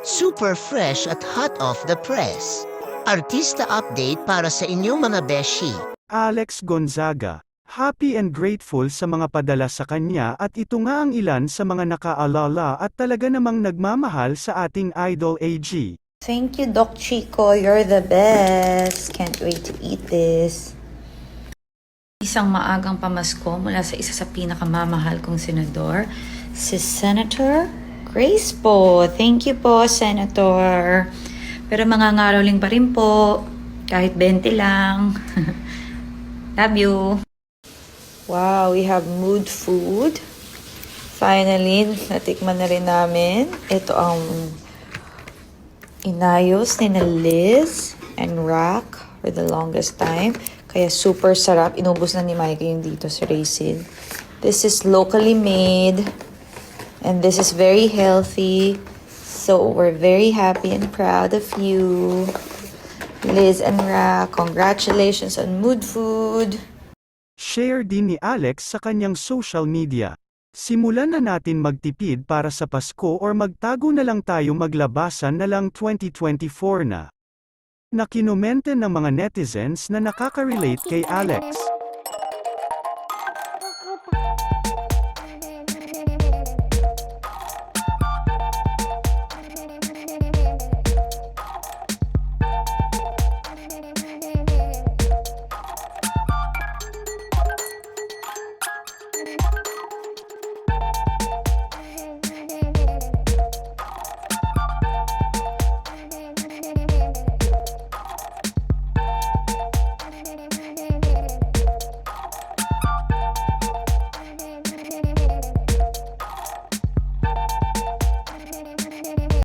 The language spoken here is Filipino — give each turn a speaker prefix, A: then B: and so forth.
A: Super fresh at hot off the press. Artista update para sa inyong mga beshi.
B: Alex Gonzaga, happy and grateful sa mga padala sa kanya at ito nga ang ilan sa mga nakaalala at talaga namang nagmamahal sa ating idol AG.
C: Thank you, Doc Chico. You're the best. Can't wait to eat this. Isang maagang pamasko mula sa isa sa pinakamamahal kong senador, si Senator Grace po. Thank you po, Senator. Pero mangangaraling pa rin po. Kahit 20 lang. Love you. Wow, we have mood food. Finally, natikman na rin namin. Ito ang inayos ni Liz and Rack for the longest time. Kaya super sarap. Inubos na ni Mikey yung dito sa Raisin. This is locally made. And this is very healthy. So we're very happy and proud of you. Liz and Rack, congratulations on Mood Food.
B: Share din ni Alex sa kanyang social media. Simulan na natin magtipid para sa Pasko or magtago na lang tayo maglabasan na lang 2024 na. Nakinomente ng mga netizens na nakaka-relate kay Alex.